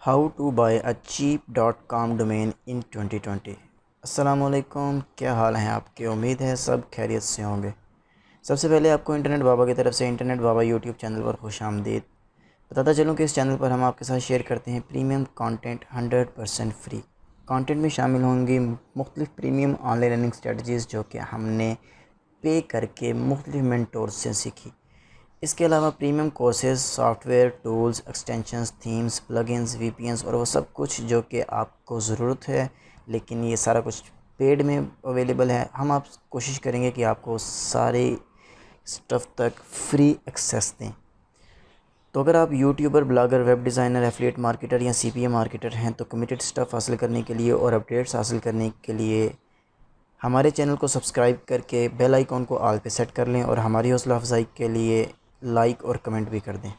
How to buy a cheap .com domain in 2020। अस्सलामुअलैकुम, क्या हाल हैं आपके। उम्मीद है सब खैरियत से होंगे। सबसे पहले आपको इंटरनेट बाबा की तरफ से इंटरनेट बाबा यूट्यूब चैनल पर खुश आमदीद। बताता चलूँ कि इस चैनल पर हम आपके साथ शेयर करते हैं प्रीमियम कंटेंट 100% फ्री। कंटेंट में शामिल होंगी मुख्तलिफ प्रीमियम ऑनलाइन लर्निंग स्ट्रेटजीज़ जो कि हमने पे करके मुख्तलिफ मेंटोर से सीखी। इसके अलावा premium courses, software, tools, extensions, themes, plugins, VPNs और वो सब कुछ जो कि आपको ज़रूरत है, लेकिन ये सारा कुछ पेड में अवेलेबल है। हम आप कोशिश करेंगे कि आपको सारे स्टफ़ तक फ्री एक्सेस दें। तो अगर आप YouTuber, blogger, web designer, affiliate marketer या सीपीए मार्केटर हैं तो कमिटेड स्टफ़ हासिल करने के लिए और अपडेट्स हासिल करने के लिए हमारे चैनल को सब्सक्राइब करके बेल आइकॉन को ऑल पे सेट कर लें और हमारी हौसला अफजाई के लिए लाइक और कमेंट भी कर दें।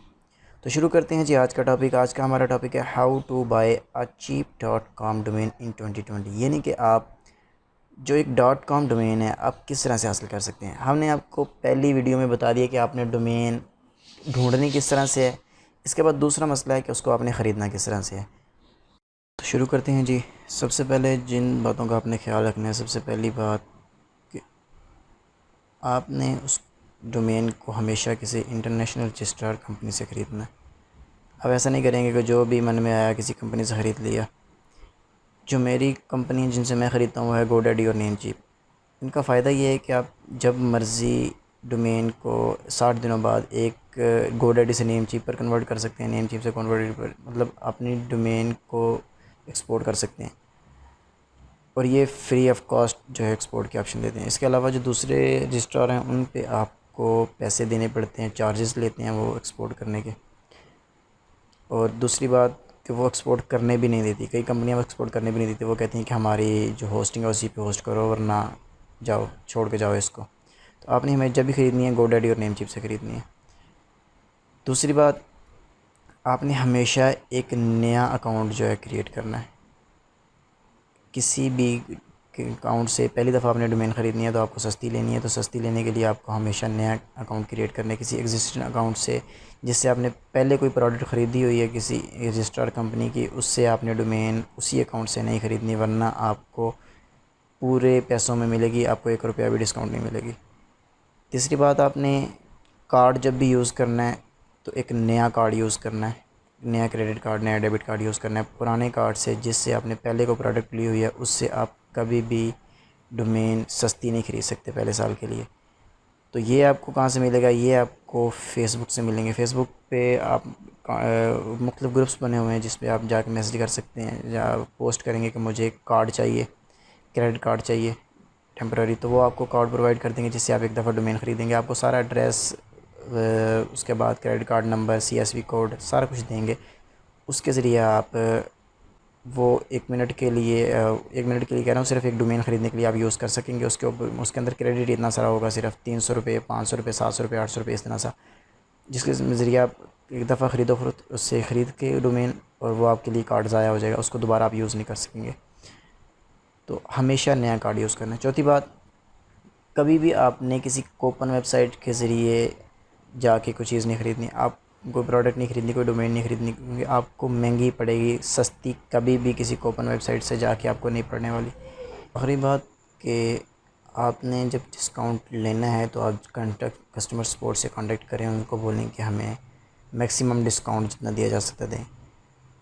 तो शुरू करते हैं जी आज का टॉपिक। आज का हमारा टॉपिक है how to buy a cheap .com domain in 2020। यानी कि आप जो एक .com डोमेन है आप किस तरह से हासिल कर सकते हैं। हमने आपको पहली वीडियो में बता दिया कि आपने डोमेन ढूंढनी किस तरह से है। इसके बाद दूसरा मसला है कि उसको आपने ख़रीदना किस तरह से है। तो शुरू करते हैं जी। सबसे पहले जिन बातों का आपने ख्याल रखना है, सबसे पहली बात कि आपने उस डोमेन को हमेशा किसी इंटरनेशनल रजिस्ट्रार कंपनी से ख़रीदना है। अब ऐसा नहीं करेंगे कि जो भी मन में आया किसी कंपनी से ख़रीद लिया। जो मेरी कंपनी जिनसे मैं ख़रीदता हूँ वो है गोडैडी और नेमचीप। इनका फ़ायदा ये है कि आप जब मर्ज़ी डोमेन को 60 दिनों बाद एक गोडैडी से नेमचीप पर कन्वर्ट कर सकते हैं, नेमचीप से गोडैडी पर, मतलब अपनी डोमेन को एक्सपोर्ट कर सकते हैं। और ये फ्री ऑफ कॉस्ट जो है एक्सपोर्ट के ऑप्शन देते हैं। इसके अलावा जो दूसरे रजिस्ट्रार हैं उन पे आपको पैसे देने पड़ते हैं, चार्जेस लेते हैं वो एक्सपोर्ट करने के। और दूसरी बात कि वो एक्सपोर्ट करने भी नहीं देती, कई कंपनियां एक्सपोर्ट करने भी नहीं देती। वो कहती हैं कि हमारी जो होस्टिंग है उसी पे होस्ट करो वरना जाओ, छोड़ के जाओ इसको। तो आपने हमें जब भी ख़रीदनी है गोडैडी और नेमचीप से ख़रीदनी है। दूसरी बात, आपने हमेशा एक नया अकाउंट जो है क्रिएट करना है। किसी भी अकाउंट से पहली दफ़ा आपने डोमेन ख़रीदनी है तो आपको सस्ती लेनी है, तो सस्ती लेने के लिए आपको हमेशा नया अकाउंट क्रिएट करना है किसी एग्जिस्टिंग अकाउंट से, जिससे आपने पहले कोई प्रोडक्ट ख़रीदी हुई है किसी रजिस्टर्ड कंपनी की, उससे आपने डोमेन उसी अकाउंट से नहीं ख़रीदनी, वरना आपको पूरे पैसों में मिलेगी, आपको 1 रुपया भी डिस्काउंट नहीं मिलेगी। तीसरी बात, आपने कार्ड जब भी यूज़ करना है तो एक नया कार्ड यूज़ करना है, नया क्रेडिट कार्ड, नया डेबिट कार्ड यूज़ करना है। पुराने कार्ड से जिससे आपने पहले को प्रोडक्ट ली हुई है उससे आप कभी भी डोमेन सस्ती नहीं ख़रीद सकते पहले साल के लिए। तो ये आपको कहाँ से मिलेगा, ये आपको फेसबुक से मिलेंगे। फेसबुक पे आप मुख्तलिफ ग्रुप्स बने हुए हैं जिस पे आप जाकर मैसेज कर सकते हैं या पोस्ट करेंगे कि मुझे कार्ड चाहिए, क्रेडिट कार्ड चाहिए टेम्पररी, तो वो आपको कार्ड प्रोवाइड कर देंगे जिससे आप एक दफ़ा डोमेन ख़रीदेंगे। आपको सारा एड्रेस, उसके बाद credit card number, CSV code सारा कुछ देंगे। उसके ज़रिए आप वो 1 मिनट के लिए 1 मिनट के लिए कह रहा हूँ, सिर्फ एक डोमेन ख़रीदने के लिए आप यूज़ कर सकेंगे। उसके ऊपर उसके अंदर क्रेडिट इतना सारा होगा, सिर्फ 300 रुपये, 500 रुपये, 700 रुपये, 800 रुपये, इस तरह सा, जिसके ज़रिए आप एक दफ़ा ख़रीदो फिर उससे ख़रीद के डोमेन, और वो आपके लिए कार्ड ज़ाया हो जाएगा, उसको दोबारा आप यूज़ नहीं कर सकेंगे। तो हमेशा नया कार्ड यूज़ करना है। चौथी बात, कभी भी आपने किसी कूपन वेबसाइट के ज़रिए जाके कोई चीज़ नहीं ख़रीदनी, आप कोई प्रोडक्ट नहीं ख़रीदनी, कोई डोमेन नहीं ख़रीदनी, क्योंकि आपको महंगी पड़ेगी। सस्ती कभी भी किसी कूपन वेबसाइट से जाके आपको नहीं पड़ने वाली। आखिरी बात कि आपने जब डिस्काउंट लेना है तो आप कॉन्टैक्ट कस्टमर सपोर्ट से कांटेक्ट करें, उनको बोलें कि हमें मैक्सिमम डिस्काउंट जितना दिया जा सकता दें।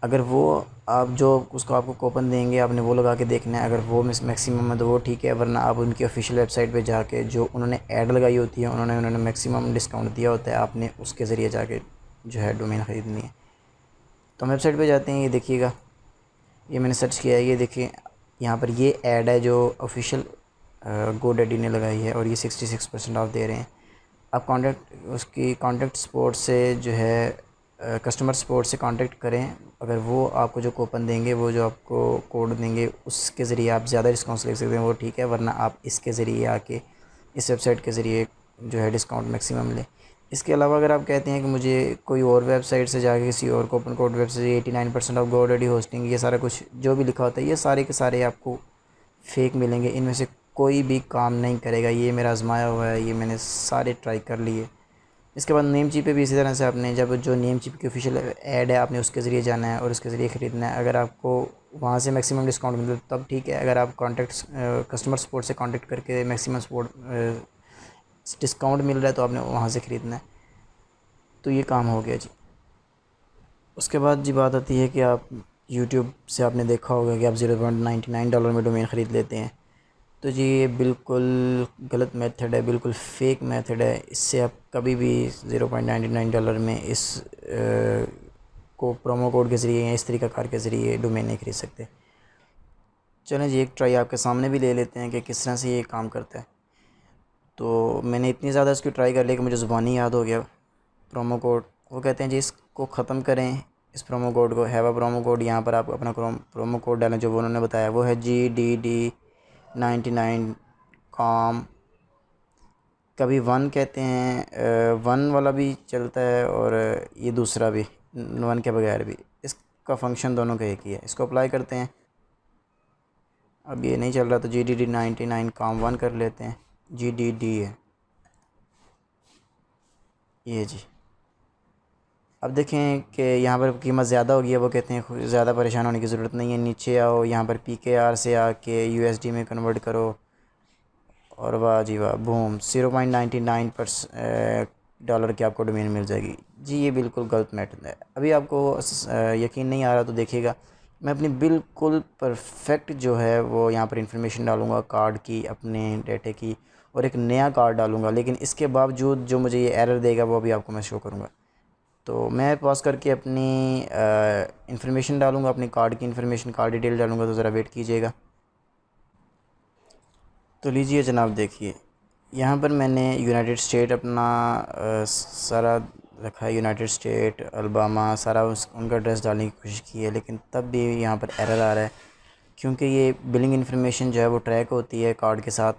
अगर वो आप जो उसको आपको कूपन देंगे आपने वो लगा के देखना है, अगर वो मैक्सिमम है तो वो ठीक है, वरना आप उनकी ऑफिशियल वेबसाइट पे जाके जो उन्होंने ऐड लगाई होती है, उन्होंने मैक्सिमम डिस्काउंट दिया होता है, आपने उसके ज़रिए जाके जो है डोमेन ख़रीदनी है। तो हम वेबसाइट पे जाते हैं, ये देखिएगा, ये मैंने सर्च किया है, ये देखिए यहाँ पर ये ऐड है जो ऑफिशियल गोडैडी ने लगाई है और ये 66% ऑफ दे रहे हैं। आप कॉन्टैक्ट उसकी कॉन्टैक्ट सपोर्ट से जो है कस्टमर सपोर्ट से कांटेक्ट करें। अगर वो आपको जो कूपन देंगे, वो जो आपको कोड देंगे, उसके ज़रिए आप ज़्यादा डिस्काउंट्स ले सकते हैं, वो ठीक है, वरना आप इसके ज़रिए आके इस वेबसाइट के ज़रिए जो है डिस्काउंट मैक्सिमम लें। इसके अलावा अगर आप कहते हैं कि मुझे कोई और वेबसाइट से जाके किसी और coupon code website 89% of GoDaddy hosting, ये सारा कुछ जो भी लिखा होता है ये सारे के सारे आपको फेक मिलेंगे। इनमें से कोई भी काम नहीं करेगा। ये मेरा आजमाया हुआ है, ये मैंने सारे ट्राई कर लिए, इसके बाद नेम चिप पे भी इसी तरह से आपने जब जो नेम चिप की ऑफिशियल ऐड है आपने उसके ज़रिए जाना है और उसके ज़रिए ख़रीदना है। अगर आपको वहाँ से मैक्सिमम डिस्काउंट मिले तब ठीक है, अगर आप कस्टमर सपोर्ट से कांटेक्ट करके मैक्सिमम सपोर्ट डिस्काउंट मिल रहा है तो आपने वहाँ से ख़रीदना है। तो ये काम हो गया जी। उसके बाद जी बात आती है कि आप यूट्यूब से आपने देखा होगा कि आप $0.99 में डोमेन ख़रीद लेते हैं। तो जी ये बिल्कुल गलत मेथड है, बिल्कुल फ़ेक मेथड है। इससे आप कभी भी $0.99 में इस को प्रोमो कोड के ज़रिए या इस तरीक़ाकार के ज़रिए डोमेन नहीं ख़रीद सकते। चलें जी एक ट्राई आपके सामने भी ले लेते हैं कि किस तरह से ये काम करता है। तो मैंने इतनी ज़्यादा इसकी ट्राई कर ली कि मुझे ज़ुबानी याद हो गया प्रोमो कोड। वो कहते हैं जी इसको ख़त्म करें, इस प्रोमो कोड को हैव अ प्रोमो कोड। यहाँ पर आप अपना प्रोमो कोड डालें जो वो उन्होंने बताया, वो है GDD99 कॉम। कभी 1 कहते हैं, 1 वाला भी चलता है और ये दूसरा भी 1 के बगैर भी। इसका फंक्शन दोनों का एक ही है। इसको अप्लाई करते हैं। अब ये नहीं चल रहा तो GDD99 कॉम 1 कर लेते हैं। GDD है ये जी। अब देखें कि यहाँ पर कीमत ज़्यादा होगी है। वो कहते हैं ज़्यादा परेशान होने की ज़रूरत नहीं है, नीचे आओ, यहाँ पर PKR से आके USD में कन्वर्ट करो और वाह जी वाह, बूम, $0.99 की आपको डोमेन मिल जाएगी जी। ये बिल्कुल गलत मेथड है। अभी आपको यकीन नहीं आ रहा तो देखिएगा, मैं अपनी बिल्कुल परफेक्ट जो है वो यहाँ पर इंफॉर्मेशन डालूँगा कार्ड की, अपने डेटे की, और एक नया कार्ड डालूँगा। लेकिन इसके बावजूद जो मुझे ये एरर देगा वो भी आपको मैं शो करूँगा। तो मैं पॉज करके अपनी इंफॉर्मेशन डालूँगा, अपनी कार्ड की इंफॉर्मेशन, कार्ड डिटेल डालूँगा। तो ज़रा वेट कीजिएगा। तो लीजिए जनाब, देखिए यहाँ पर मैंने यूनाइटेड स्टेट अपना सारा रखा है, यूनाइटेड स्टेट, अलबामा, सारा उनका एड्रेस डालने की कोशिश की है, लेकिन तब भी यहाँ पर एरर आ रहा है क्योंकि ये बिलिंग इन्फॉर्मेशन जो है वो ट्रैक होती है कार्ड के साथ।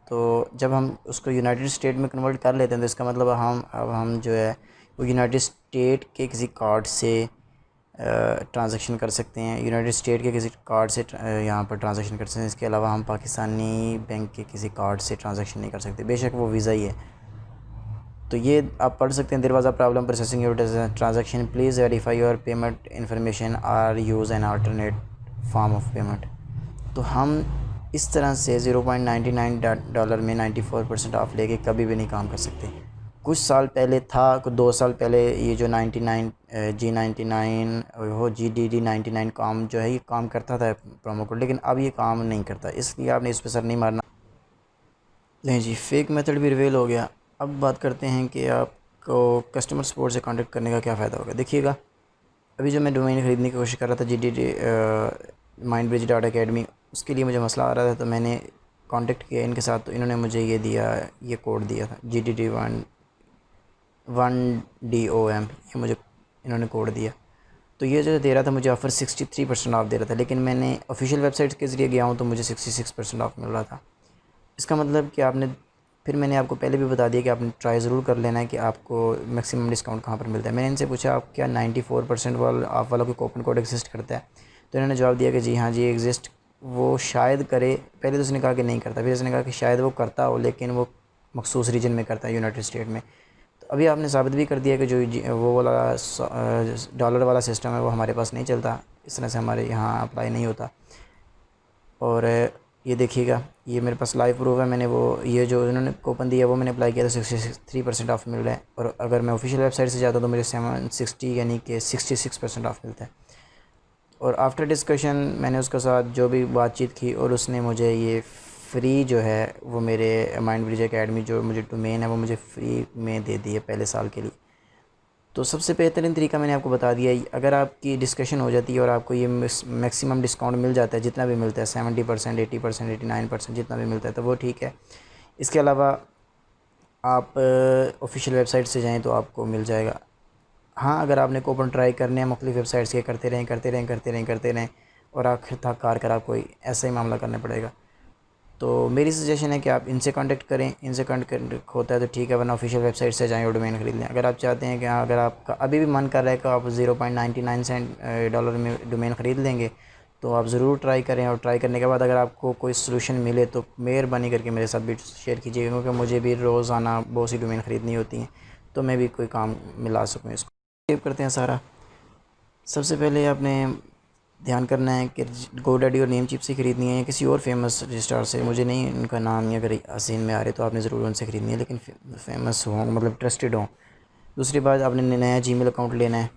तो जब हम उसको यूनाइटेड स्टेट में कन्वर्ट कर लेते हैं तो इसका मतलब हम जो है वो यूनाइटेड स्टेट के किसी कार्ड से ट्रांजैक्शन कर सकते हैं, यूनाइटेड स्टेट के किसी कार्ड से यहाँ पर ट्रांजैक्शन कर सकते हैं। इसके अलावा हम पाकिस्तानी बैंक के किसी कार्ड से ट्रांजैक्शन नहीं कर सकते, बेशक वो वीज़ा ही है। तो ये आप पढ़ सकते हैं, there was a problem processing your transaction, please verify your payment information or use an alternate form of payment. तो हम इस तरह से $0.99 में 94% ऑफ लेके कभी भी नहीं काम कर सकते। कुछ साल पहले था, कुछ 2 साल पहले ये जो 99 G99 वो GDD99 काम जो है ये काम करता था प्रोमो कोड, लेकिन अब ये काम नहीं करता, इसलिए आपने इस पर सर नहीं मारना। नहीं जी, फेक मेथड भी रिवील हो गया। अब बात करते हैं कि आपको कस्टमर सपोर्ट से कांटेक्ट करने का क्या फ़ायदा होगा। देखिएगा, अभी जो मैं डोमेन ख़रीदने की कोशिश कर रहा था GDD mindbridge.academy, उसके लिए मुझे मसला आ रहा था। तो मैंने कांटेक्ट किया इनके साथ, तो इन्होंने मुझे ये कोड दिया था GDD1DOM, ये मुझे इन्होंने कोड दिया। तो ये जो दे रहा था मुझे ऑफ़र 63% ऑफ दे रहा था, लेकिन मैंने ऑफिशियल वेबसाइट के ज़रिए गया हूँ तो मुझे 66% ऑफ मिल रहा था। इसका मतलब कि आपने, फिर मैंने आपको पहले भी बता दिया कि आपने ट्राई ज़रूर कर लेना है कि आपको मैक्सिमम डिस्काउंट कहाँ पर मिलता है। मैंने इनसे पूछा आप क्या 94% वाला ऑफ वाला कोई कूपन कोड एग्जिस्ट करता है, तो इन्होंने जवाब दिया कि जी हाँ जी एग्जिस्ट, वो शायद करे। पहले तो उसने कहा कि नहीं करता, फिर उसने कहा कि शायद वो करता हो लेकिन वो मखसूस रीजन में करता है, यूनाइटेड स्टेट में। तो अभी आपने साबित भी कर दिया कि जो वो वाला डॉलर वाला सिस्टम है वो हमारे पास नहीं चलता, इस तरह से हमारे यहाँ अप्लाई नहीं होता। और ये देखिएगा, ये मेरे पास लाइव प्रूफ है। मैंने वो ये जो इन्होंने कूपन दिया वो मैंने अप्लाई किया तो 63% ऑफ मिल रहा है, और अगर मैं ऑफिशियल वेबसाइट से जाता हूँ तो मुझे 760 यानी कि 66% ऑफ मिलता है। और आफ्टर डिस्कशन मैंने उसके साथ जो भी बातचीत की और उसने मुझे ये फ्री जो है वो मेरे माइंडब्रिज एकेडमी जो मुझे डोमेन है वो मुझे फ्री में दे दी है पहले साल के लिए। तो सबसे बेहतरीन तरीका मैंने आपको बता दिया। अगर आपकी डिस्कशन हो जाती है और आपको ये मैक्सिमम डिस्काउंट मिल जाता है, जितना भी मिलता है 70%, 80%, 89%, जितना भी मिलता है तो वो ठीक है। इसके अलावा आप ऑफिशियल वेबसाइट से जाएं तो आपको मिल जाएगा। हाँ, अगर आपने कूपन ट्राई करने हैं मुख्तलिफ वेबसाइट्स के, करते रहें और आखिर तक कार कर आपको ऐसा ही मामला करना पड़ेगा। तो मेरी सजेशन है कि आप इनसे कांटेक्ट करें, इनसे कांटेक्ट होता है तो ठीक है, वरना ऑफिशियल वेबसाइट से जाएं और डोमेन ख़रीद लें। अगर आप चाहते हैं कि हाँ, अगर आपका अभी भी मन कर रहा है कि आप $0.99 में डोमेन ख़रीद लेंगे तो आप ज़रूर ट्राई करें, और ट्राई करने के बाद अगर आपको कोई सलूशन मिले तो मेहरबानी करके मेरे साथ भी शेयर कीजिएगा, क्योंकि मुझे भी रोज़ाना बहुत सी डोमेन ख़रीदनी होती हैं। तो मैं भी कोई काम मिला सकूँ इसको। सेव करते हैं सारा। सबसे पहले आपने ध्यान करना है कि GoDaddy और नेमचीप से ख़रीदनी है या किसी और फेमस रजिस्ट्रार से, मुझे नहीं उनका नाम या अगर आसीन में आ रहे तो आपने ज़रूर उनसे ख़रीदनी है, लेकिन फेमस हों, मतलब ट्रस्टेड हों। दूसरी बात, आपने नया जीमेल अकाउंट लेना है,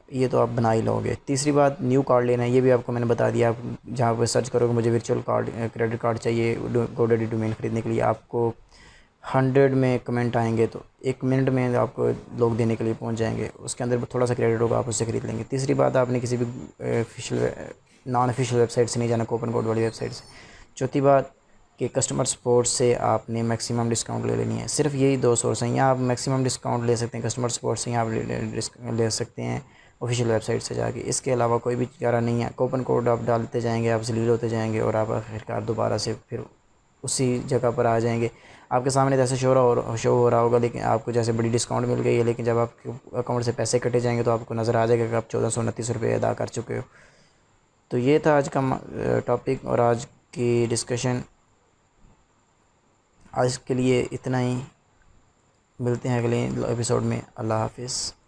ये तो आप बना ही लोगे। तीसरी बात, न्यू कार्ड लेना है, ये भी आपको मैंने बता दिया। आप जहाँ पर सर्च करोगे मुझे वर्चुअल कार्ड क्रेडिट कार्ड चाहिए GoDaddy डोमेन ख़रीदने के लिए, आपको 100 में कमेंट आएंगे तो 1 मिनट में आपको लोग देने के लिए पहुंच जाएंगे। उसके अंदर थोड़ा सा क्रेडिट होगा, आप उससे ख़रीद लेंगे। तीसरी बात, आपने किसी भी ऑफिशियल नॉन ऑफिशियल वेबसाइट से नहीं जाना, कूपन कोड वाली वेबसाइट से। चौथी बात कि कस्टमर सपोर्ट से आपने मैक्सिमम डिस्काउंट ले लेनी है। सिर्फ यही 2 सोर्स हैं, यहाँ आप मैक्सिमम डिस्काउंट ले सकते हैं कस्टमर सपोर्ट से, यहाँ आप ले सकते हैं ऑफिशियल वेबसाइट से जाके। इसके अलावा कोई भी चारा नहीं है। कूपन कोड आप डालते जाएंगे, आप जलील होते जाएंगे और आप आखिरकार दोबारा से फिर उसी जगह पर आ जाएंगे। आपके सामने जैसे शो हो रहा होगा, लेकिन आपको जैसे बड़ी डिस्काउंट मिल गई है, लेकिन जब आपके अकाउंट से पैसे कटे जाएंगे तो आपको नज़र आ जाएगा कि आप 1429 रुपये अदा कर चुके हो। तो ये था आज का टॉपिक और आज की डिस्कशन। आज के लिए इतना ही, मिलते हैं अगले एपिसोड में। अल्लाह हाफिज़।